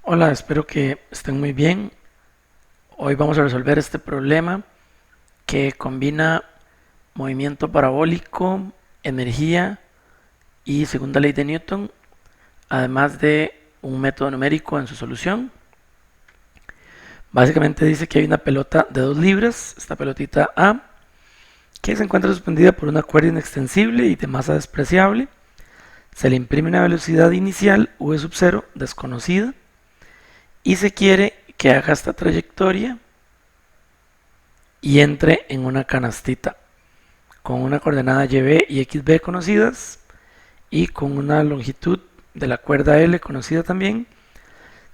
Hola, espero que estén muy bien. Hoy vamos a resolver este problema que combina movimiento parabólico, energía y segunda ley de Newton, además de un método numérico en su solución. Básicamente dice que hay una pelota de 2 libras, esta pelotita A, que se encuentra suspendida por una cuerda inextensible y de masa despreciable. Se le imprime una velocidad inicial v sub 0 desconocida y se quiere que haga esta trayectoria y entre en una canastita con una coordenada YB y XB conocidas y con una longitud de la cuerda L conocida también.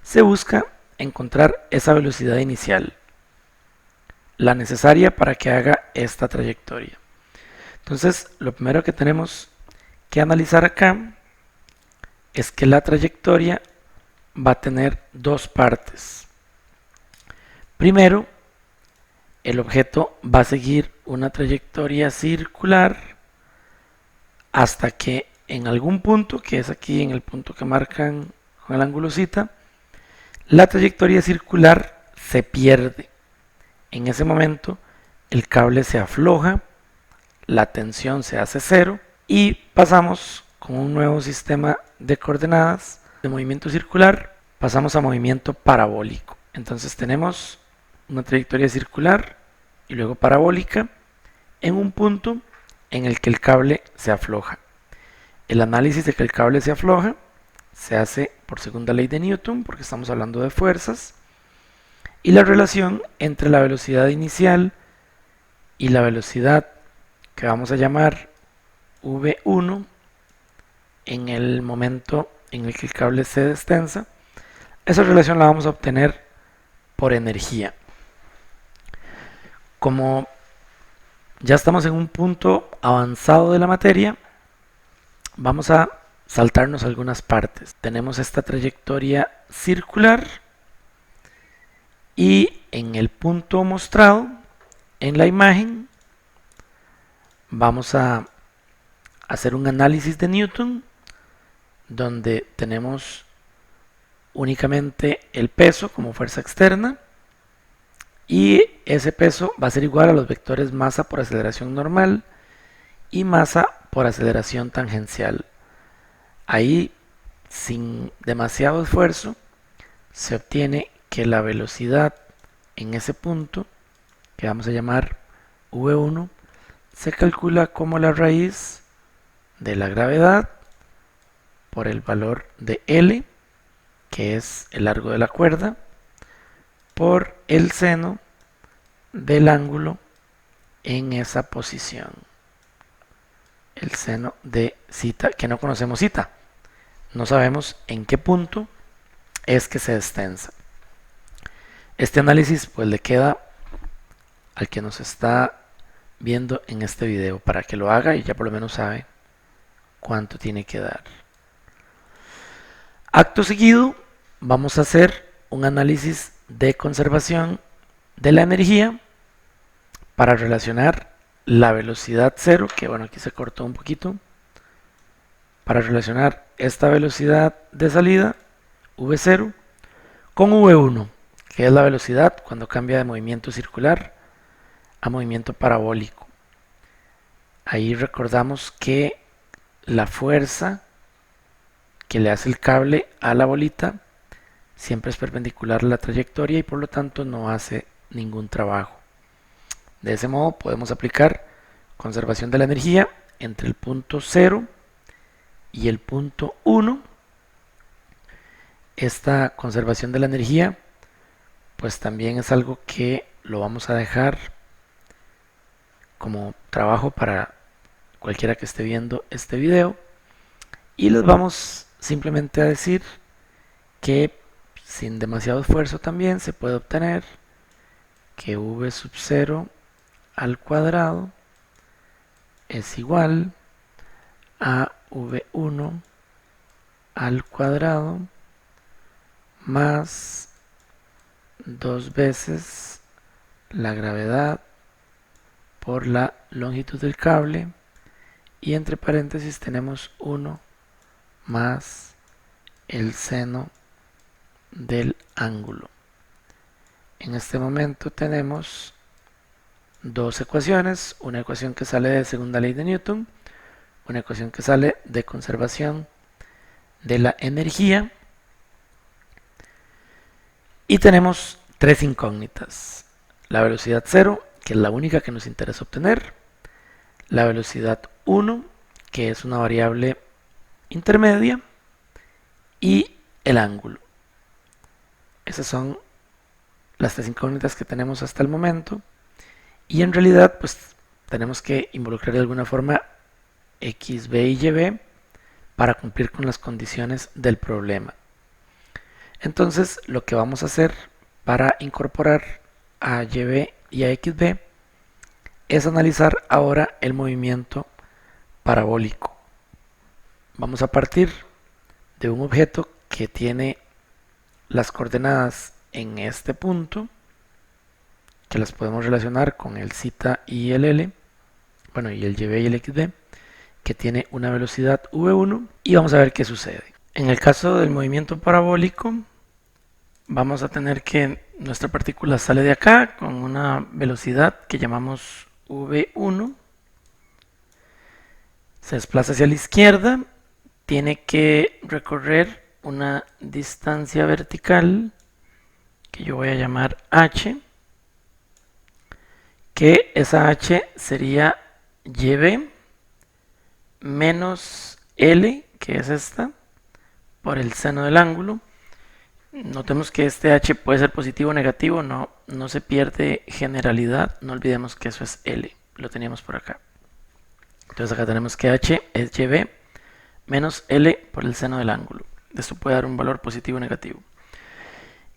Se busca encontrar esa velocidad inicial, la necesaria para que haga esta trayectoria. Entonces, lo primero que tenemos que analizar acá es que la trayectoria va a tener dos partes. Primero, el objeto va a seguir una trayectoria circular hasta que en algún punto, que es aquí en el punto que marcan con el ángulo zeta, la trayectoria circular se pierde. En ese momento el cable se afloja, la tensión se hace cero y pasamos con un nuevo sistema de coordenadas de movimiento circular, pasamos a movimiento parabólico. Entonces tenemos una trayectoria circular y luego parabólica en un punto en el que el cable se afloja. El análisis de que el cable se afloja se hace por segunda ley de Newton, porque estamos hablando de fuerzas, y la relación entre la velocidad inicial y la velocidad que vamos a llamar V1 en el momento en el que el cable se destensa, esa relación la vamos a obtener por energía. Como ya estamos en un punto avanzado de la materia, vamos a saltarnos algunas partes. Tenemos esta trayectoria circular y en el punto mostrado en la imagen vamos a hacer un análisis de Newton donde tenemos únicamente el peso como fuerza externa y ese peso va a ser igual a los vectores masa por aceleración normal y masa por aceleración tangencial. Ahí, sin demasiado esfuerzo, se obtiene que la velocidad en ese punto, que vamos a llamar V1, se calcula como la raíz de la gravedad por el valor de L, que es el largo de la cuerda, por el seno del ángulo en esa posición. El seno de zeta, que no conocemos zeta. No sabemos en qué punto es que se destensa. Este análisis pues le queda al que nos está viendo en este video para que lo haga y ya por lo menos sabe cuánto tiene que dar. Acto seguido vamos a hacer un análisis de conservación de la energía para relacionar la velocidad cero, que bueno, aquí se cortó un poquito, para relacionar esta velocidad de salida, V0, con V1, que es la velocidad cuando cambia de movimiento circular a movimiento parabólico. Ahí recordamos que la fuerza que le hace el cable a la bolita siempre es perpendicular a la trayectoria y por lo tanto no hace ningún trabajo. De ese modo podemos aplicar conservación de la energía entre el punto 0 y el punto 1. Esta conservación de la energía pues también es algo que lo vamos a dejar como trabajo para cualquiera que esté viendo este video y les vamos simplemente a decir que sin demasiado esfuerzo también se puede obtener que v sub 0 al cuadrado es igual a v1 al cuadrado más 2 veces la gravedad por la longitud del cable y entre paréntesis tenemos 1 más el seno del ángulo. En este momento tenemos dos ecuaciones, una ecuación que sale de segunda ley de Newton, una ecuación que sale de conservación de la energía, y tenemos tres incógnitas: la velocidad 0, que es la única que nos interesa obtener, la velocidad 1, que es una variable intermedia, y el ángulo. Esas son las tres incógnitas que tenemos hasta el momento, y en realidad pues tenemos que involucrar de alguna forma x, b y y para cumplir con las condiciones del problema. Entonces lo que vamos a hacer para incorporar a YB y a XB es analizar ahora el movimiento parabólico. Vamos a partir de un objeto que tiene las coordenadas en este punto, que las podemos relacionar con el z y el l, bueno, y el YB y el XB, que tiene una velocidad v1, y vamos a ver qué sucede. En el caso del movimiento parabólico, vamos a tener que nuestra partícula sale de acá con una velocidad que llamamos v1, se desplaza hacia la izquierda, tiene que recorrer una distancia vertical que yo voy a llamar h, que esa h sería yb menos l, que es esta, por el seno del ángulo. Notemos que este h puede ser positivo o negativo, no se pierde generalidad, no olvidemos que eso es L, lo teníamos por acá. Entonces acá tenemos que h es yb menos L por el seno del ángulo. Esto puede dar un valor positivo o negativo.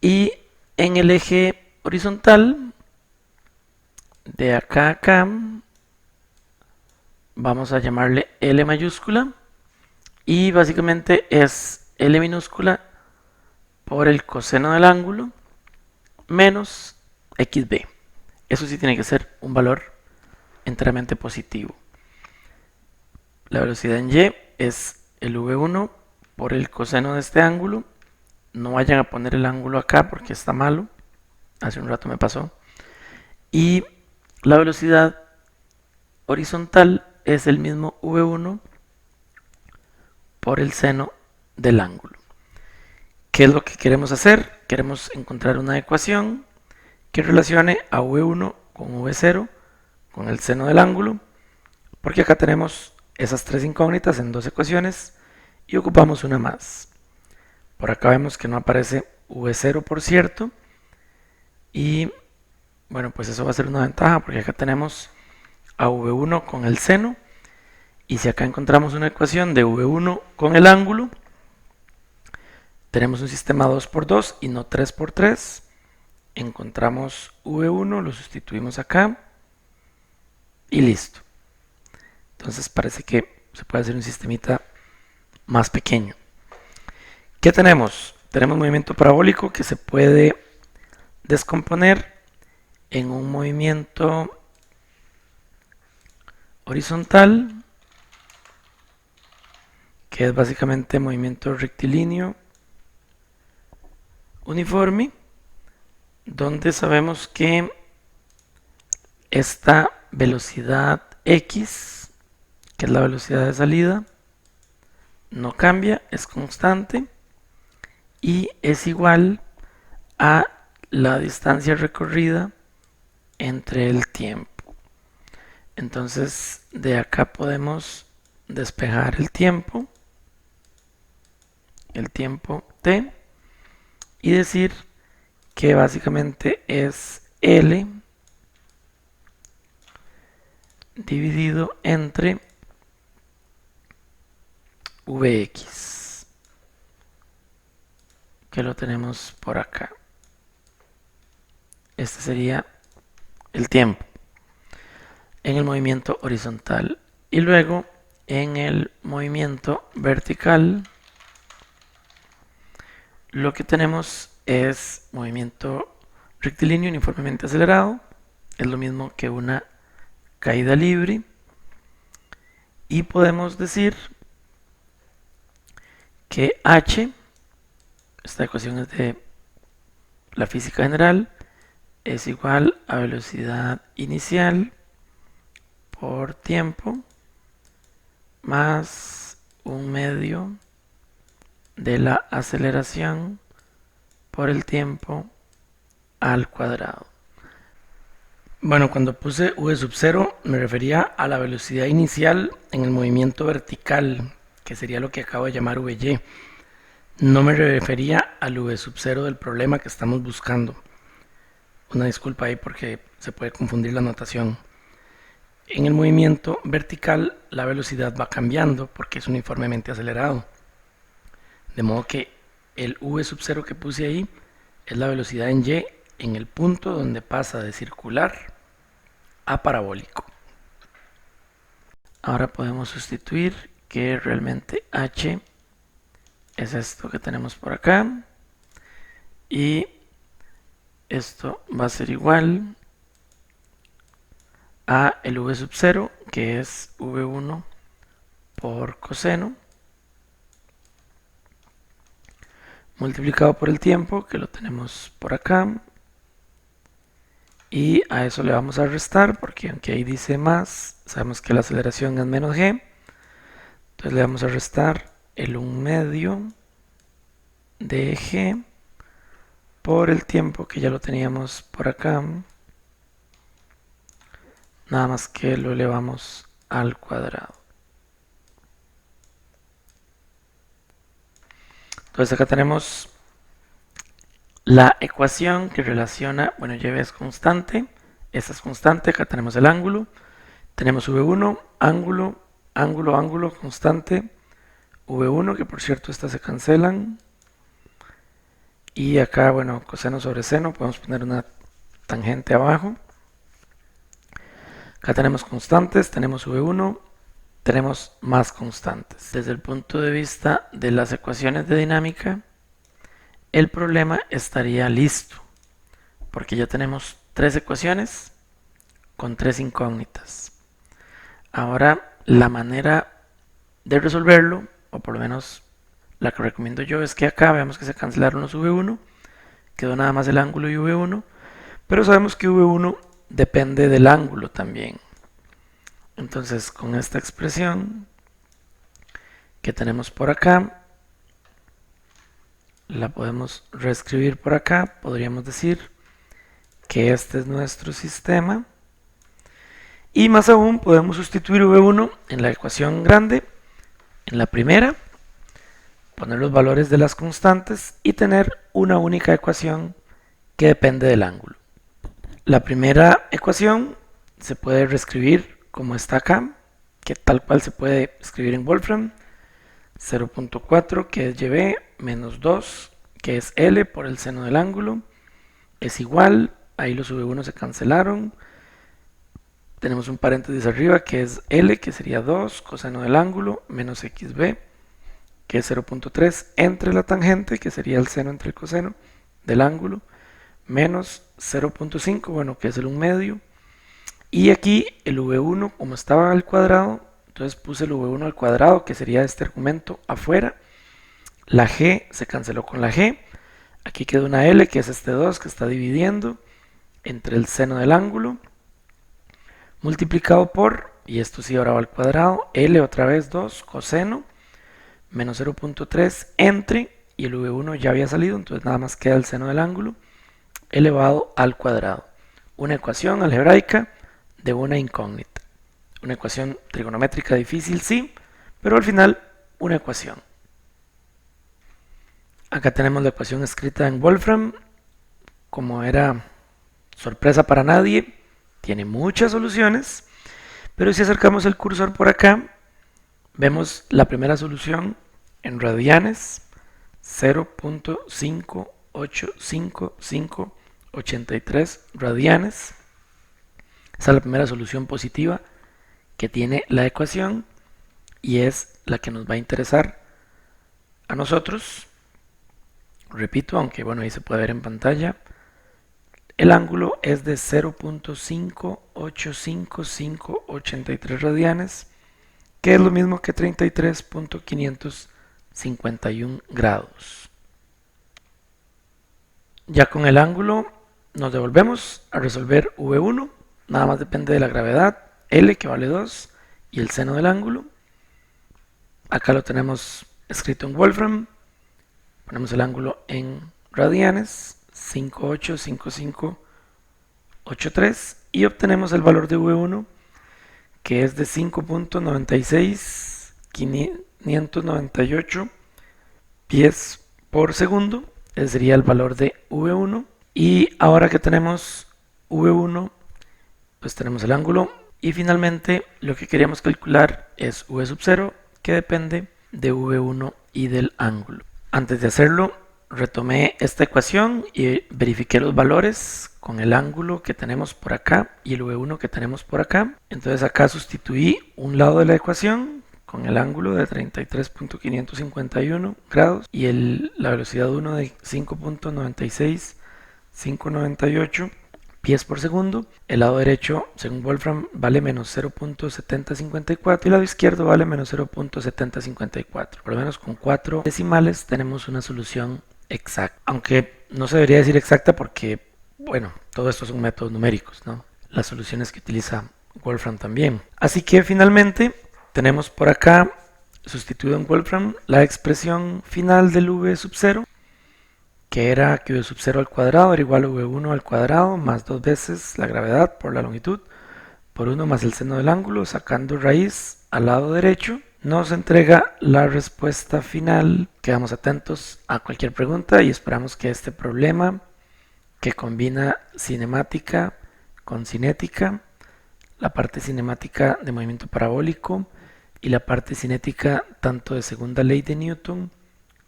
Y en el eje horizontal, de acá a acá, vamos a llamarle L mayúscula, y básicamente es L minúscula por el coseno del ángulo menos xb. Eso sí tiene que ser un valor enteramente positivo. La velocidad en y es el v1 por el coseno de este ángulo. No vayan a poner el ángulo acá porque está malo, hace un rato me pasó. Y la velocidad horizontal es el mismo v1 por el seno del ángulo. ¿Qué es lo que queremos hacer? Queremos encontrar una ecuación que relacione a v1 con v0 con el seno del ángulo, porque acá tenemos esas tres incógnitas en dos ecuaciones y ocupamos una más. Por acá vemos que no aparece v0, por cierto, y bueno, pues eso va a ser una ventaja porque acá tenemos a v1 con el seno, y si acá encontramos una ecuación de v1 con el ángulo, tenemos un sistema 2×2 y no 3×3. Encontramos v1, lo sustituimos acá y listo. Entonces parece que se puede hacer un sistemita más pequeño. ¿Qué tenemos? Tenemos movimiento parabólico que se puede descomponer en un movimiento horizontal, que es básicamente movimiento rectilíneo uniforme, donde sabemos que esta velocidad x, que es la velocidad de salida, no cambia, es constante y es igual a la distancia recorrida entre el tiempo. Entonces de acá podemos despejar el tiempo t, y decir que básicamente es L dividido entre Vx, que lo tenemos por acá. Este sería el tiempo en el movimiento horizontal, y luego en el movimiento vertical lo que tenemos es movimiento rectilíneo uniformemente acelerado, es lo mismo que una caída libre, y podemos decir que h esta ecuación es de la física general, es igual a velocidad inicial por tiempo más un medio de la aceleración por el tiempo al cuadrado. Bueno, cuando puse v sub 0 me refería a la velocidad inicial en el movimiento vertical, que sería lo que acabo de llamar vy. No me refería al v sub 0 del problema que estamos buscando. Una disculpa ahí porque se puede confundir la notación. En el movimiento vertical la velocidad va cambiando porque es uniformemente acelerado. De modo que el v sub 0 que puse ahí es la velocidad en y en el punto donde pasa de circular a parabólico. Ahora podemos sustituir que realmente h es esto que tenemos por acá y esto va a ser igual a el v sub 0 que es v1 por coseno multiplicado por el tiempo, que lo tenemos por acá, y a eso le vamos a restar porque aunque ahí dice más, sabemos que la aceleración es menos g, entonces le vamos a restar el 1 medio de g por el tiempo, que ya lo teníamos por acá, nada más que lo elevamos al cuadrado. Entonces acá tenemos la ecuación que relaciona, bueno, y es constante, esta es constante, acá tenemos el ángulo, tenemos v1, ángulo, ángulo, ángulo, constante, v1, que por cierto estas se cancelan, y acá, bueno, coseno sobre seno, podemos poner una tangente abajo. Acá tenemos constantes, tenemos v1, tenemos más constantes. Desde el punto de vista de las ecuaciones de dinámica, el problema estaría listo, porque ya tenemos tres ecuaciones con tres incógnitas. Ahora, la manera de resolverlo, o por lo menos la que recomiendo yo, es que acá veamos que se cancelaron los v1, quedó nada más el ángulo y v1, pero sabemos que v1 depende del ángulo también. Entonces, con esta expresión que tenemos por acá, la podemos reescribir por acá. Podríamos decir que este es nuestro sistema. Y más aún, podemos sustituir v1 en la ecuación grande, en la primera, poner los valores de las constantes y tener una única ecuación que depende del ángulo. La primera ecuación se puede reescribir como está acá, que tal cual se puede escribir en Wolfram. 0.4 que es YB menos 2 que es L por el seno del ángulo es igual, ahí los V1 se cancelaron, tenemos un paréntesis arriba que es L, que sería 2 coseno del ángulo menos XB, que es 0.3 entre la tangente, que sería el seno entre el coseno del ángulo, menos 0.5, bueno, que es el 1 medio. Y aquí el V1, como estaba al cuadrado, entonces puse el V1 al cuadrado, que sería este argumento afuera. La G se canceló con la G. Aquí queda una L, que es este 2, que está dividiendo entre el seno del ángulo, multiplicado por, y esto sí ahora va al cuadrado, L otra vez 2, coseno, menos 0.3 entre, y el V1 ya había salido, entonces nada más queda el seno del ángulo, elevado al cuadrado. Una ecuación algebraica de una incógnita. Una ecuación trigonométrica difícil, sí, pero al final una ecuación. Acá tenemos la ecuación escrita en Wolfram. Como era sorpresa para nadie, tiene muchas soluciones, pero si acercamos el cursor por acá, vemos la primera solución en radianes, 0.58553 radianes. Esa es la primera solución positiva que tiene la ecuación y es la que nos va a interesar a nosotros. Repito, aunque bueno, ahí se puede ver en pantalla, el ángulo es de 0.585583 radianes, que es lo mismo que 33.551 grados. Ya con el ángulo nos devolvemos a resolver V1. Nada más depende de la gravedad, L que vale 2 y el seno del ángulo. Acá lo tenemos escrito en Wolfram. Ponemos el ángulo en radianes, 585583 y obtenemos el valor de V1 que es de 5.96598 pies por segundo. Ese sería el valor de V1. Y ahora que tenemos V1, pues tenemos el ángulo. Y finalmente lo que queríamos calcular es V sub 0, que depende de V1 y del ángulo. Antes de hacerlo, retomé esta ecuación y verifiqué los valores con el ángulo que tenemos por acá y el V1 que tenemos por acá. Entonces acá sustituí un lado de la ecuación con el ángulo de 33.551 grados y la velocidad 1 de 5.96598 pies por segundo. El lado derecho, según Wolfram, vale menos 0.7054 y el lado izquierdo vale menos 0.7054. Por lo menos con 4 decimales tenemos una solución exacta. Aunque no se debería decir exacta porque, bueno, todo esto son métodos numéricos, ¿no? Las soluciones que utiliza Wolfram también. Así que finalmente tenemos por acá, sustituido en Wolfram, la expresión final del V sub 0, que era que V sub 0 al cuadrado era igual a V1 al cuadrado más 2 veces la gravedad por la longitud por 1 más el seno del ángulo, sacando raíz al lado derecho. Nos entrega la respuesta final. Quedamos atentos a cualquier pregunta y esperamos que este problema, que combina cinemática con cinética, la parte cinemática de movimiento parabólico y la parte cinética tanto de segunda ley de Newton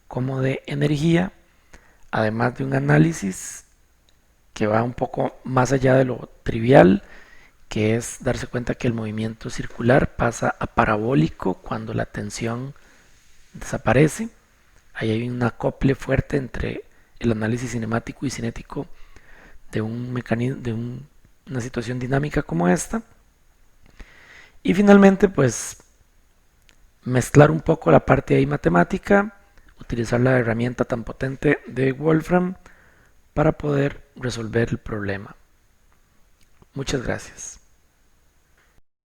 como de energía, además de un análisis que va un poco más allá de lo trivial, que es darse cuenta que el movimiento circular pasa a parabólico cuando la tensión desaparece. Ahí hay un acople fuerte entre el análisis cinemático y cinético de un mecanismo, de una situación dinámica como esta. Y finalmente, pues, mezclar un poco la parte ahí matemática, utilizar la herramienta tan potente de Wolfram para poder resolver el problema. Muchas gracias.